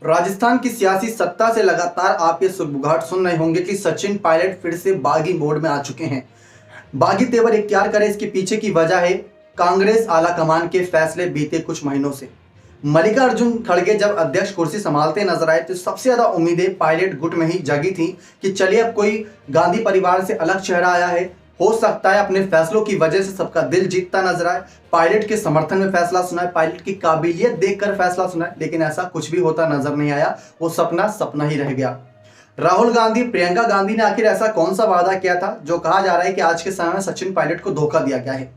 राजस्थान की सियासी सत्ता से लगातार आप ये सुगबुगाहट सुन रहे होंगे कि सचिन पायलट फिर से बागी मोड में आ चुके हैं। बागी तेवर इख्तियार करें, इसके पीछे की वजह है कांग्रेस आलाकमान के फैसले बीते कुछ महीनों से। मल्लिकार्जुन खड़गे जब अध्यक्ष कुर्सी संभालते नजर आए तो सबसे ज्यादा उम्मीदें पायलट गुट में ही जगी थी कि चलिए अब कोई गांधी परिवार से अलग चेहरा आया है, हो सकता है अपने फैसलों की वजह से सबका दिल जीतता नजर आए, पायलट के समर्थन में फैसला सुनाए, पायलट की काबिलियत देखकर फैसला सुनाए। लेकिन ऐसा कुछ भी होता नजर नहीं आया, वो सपना सपना ही रह गया। राहुल गांधी, प्रियंका गांधी ने आखिर ऐसा कौन सा वादा किया था जो कहा जा रहा है कि आज के समय में सचिन पायलट को धोखा दिया गया है।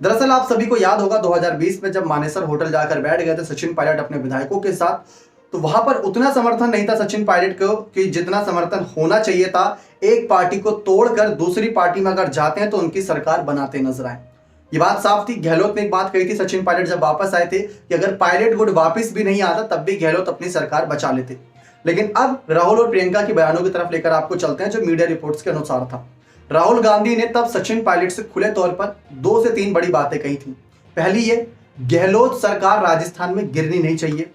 दरअसल आप सभी को याद होगा 2020 में जब मानेसर होटल जाकर बैठ गए थे सचिन पायलट अपने विधायकों के साथ, तो वहां पर उतना समर्थन नहीं था सचिन पायलट को कि जितना समर्थन होना चाहिए था। एक पार्टी को तोड़कर दूसरी पार्टी में अगर जाते हैं तो उनकी सरकार बनाते नजर आए। ये बात साफ थी। गहलोत ने एक बात कही थी सचिन पायलट जब वापस आए थे कि अगर पायलट गुट वापस भी नहीं आता तब भी गहलोत अपनी सरकार बचा लेते। लेकिन अब राहुल और प्रियंका के बयानों की तरफ लेकर आपको चलते हैं जो मीडिया रिपोर्ट्स के अनुसार था। राहुल गांधी ने तब सचिन पायलट से खुले तौर पर 2 से 3 बड़ी बातें कही थी। पहली ये, गहलोत सरकार राजस्थान में गिरनी नहीं चाहिए।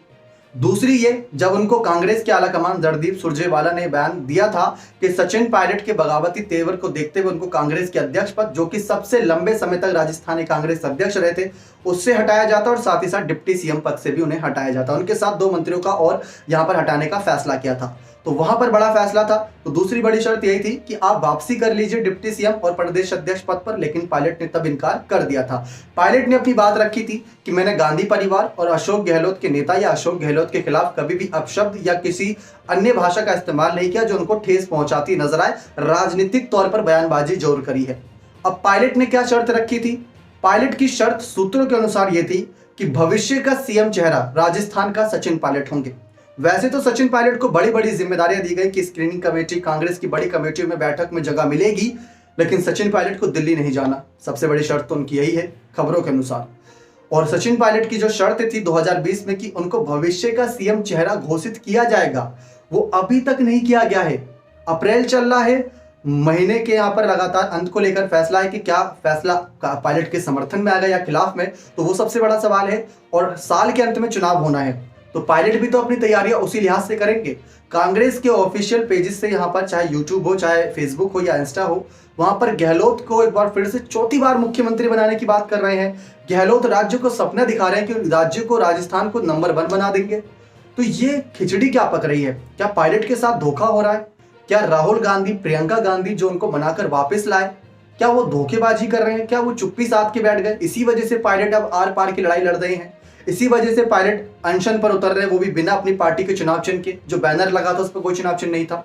दूसरी ये, जब उनको कांग्रेस के आलाकमान रणदीप सुरजेवाला ने बयान दिया था कि सचिन पायलट के बगावती तेवर को देखते हुए उनको कांग्रेस के अध्यक्ष पद, जो कि सबसे लंबे समय तक राजस्थानी कांग्रेस अध्यक्ष रहे थे, उससे हटाया जाता और साथ ही साथ डिप्टी सीएम पद से भी उन्हें हटाया जाता। उनके साथ 2 मंत्रियों का और यहां पर हटाने का फैसला किया था, तो वहां पर बड़ा फैसला था। तो दूसरी बड़ी शर्त यही थी कि आप वापसी कर लीजिए डिप्टी सीएम और प्रदेश अध्यक्ष पद पर, लेकिन पायलट ने तब इनकार कर दिया था। पायलट ने अपनी बात रखी थी कि मैंने गांधी परिवार और अशोक गहलोत के नेता या अशोक गहलोत के खिलाफ कभी भी अपशब्द या किसी अन्य भाषा का इस्तेमाल नहीं किया जो उनको ठेस पहुंचाती नजर आए। राजनीतिक तौर पर बयानबाजी जरूर करी है। अब पायलट ने क्या शर्त रखी थी? पायलट की शर्त सूत्रों के अनुसार यह थी कि भविष्य का सीएम चेहरा राजस्थान का सचिन पायलट होंगे। वैसे तो सचिन पायलट को बड़ी बड़ी जिम्मेदारियां दी गई कि स्क्रीनिंग कमेटी, कांग्रेस की बड़ी कमेटियों में बैठक में जगह मिलेगी, लेकिन सचिन पायलट को दिल्ली नहीं जाना। सबसे बड़ी शर्त तो उनकी यही है खबरों के अनुसार। और सचिन पायलट की जो शर्त थी 2020 में कि उनको भविष्य का सीएम चेहरा घोषित किया जाएगा, वो अभी तक नहीं किया गया है। अप्रैल चल रहा है, महीने के यहाँ पर लगातार अंत को लेकर फैसला है कि क्या फैसला पायलट के समर्थन में आएगा या खिलाफ में, तो वो सबसे बड़ा सवाल है। और साल के अंत में चुनाव होना है, तो पायलट भी तो अपनी तैयारियां उसी लिहाज से करेंगे। कांग्रेस के ऑफिशियल पेजेस से यहाँ पर चाहे यूट्यूब हो, चाहे फेसबुक हो या इंस्टा हो, वहां पर गहलोत को एक बार फिर से चौथी बार मुख्यमंत्री बनाने की बात कर रहे हैं। गहलोत राज्य को सपना दिखा रहे हैं कि राज्य को, राजस्थान को नंबर 1 बना देंगे। तो ये खिचड़ी क्या पक रही है? क्या पायलट के साथ धोखा हो रहा है? क्या राहुल गांधी, प्रियंका गांधी जो उनको मनाकर वापस लाए, क्या वो धोखेबाजी कर रहे हैं? क्या वो चुप्पी साध के बैठ गए? इसी वजह से पायलट अब आर पार की लड़ाई लड़ रहे हैं। इसी वजह से पायलट अनशन पर उतर रहे हैं, वो भी बिना अपनी पार्टी के चुनाव चिन्ह के। जो बैनर लगा था उस पर कोई चुनाव चिन्ह नहीं था।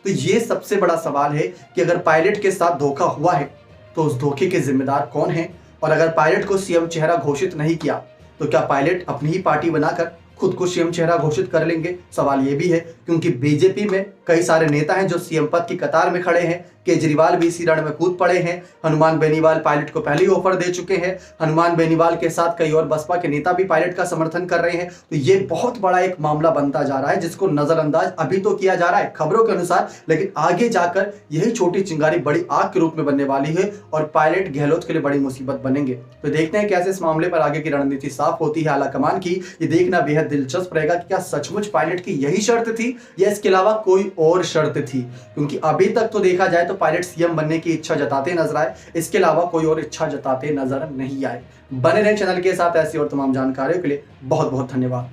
तो ये सबसे बड़ा सवाल है कि अगर पायलट के साथ धोखा हुआ है तो उस धोखे के जिम्मेदार कौन है? और अगर पायलट को सीएम चेहरा घोषित नहीं किया तो क्या पायलट अपनी ही पार्टी बनाकर खुद को सीएम चेहरा घोषित कर लेंगे? सवाल ये भी है क्योंकि बीजेपी में कई सारे नेता हैं जो सीएम पद की कतार में खड़े हैं। केजरीवाल भी इसी रण में कूद पड़े हैं। हनुमान बेनीवाल पायलट को पहले ही ऑफर दे चुके हैं। हनुमान बेनीवाल के साथ कई और बसपा के नेता भी पायलट का समर्थन कर रहे हैं। तो ये बहुत बड़ा एक मामला बनता जा रहा है जिसको नजरअंदाज अभी तो किया जा रहा है खबरों के अनुसार, लेकिन आगे जाकर यही छोटी चिंगारी बड़ी आग के रूप में बनने वाली है और पायलट गहलोत के लिए बड़ी मुसीबत बनेंगे। तो देखते हैं कैसे इस मामले पर आगे की रणनीति साफ होती है आलाकमान की। ये देखना बेहद दिलचस्प रहेगा कि क्या सचमुच पायलट की यही शर्त थी या इसके अलावा कोई और शर्त थी, क्योंकि अभी तक तो देखा जाए तो पायलट सीएम बनने की इच्छा जताते नजर आए, इसके अलावा कोई और इच्छा जताते नजर नहीं आए। बने रहें चैनल के साथ ऐसी और तमाम जानकारियों के लिए। बहुत बहुत धन्यवाद।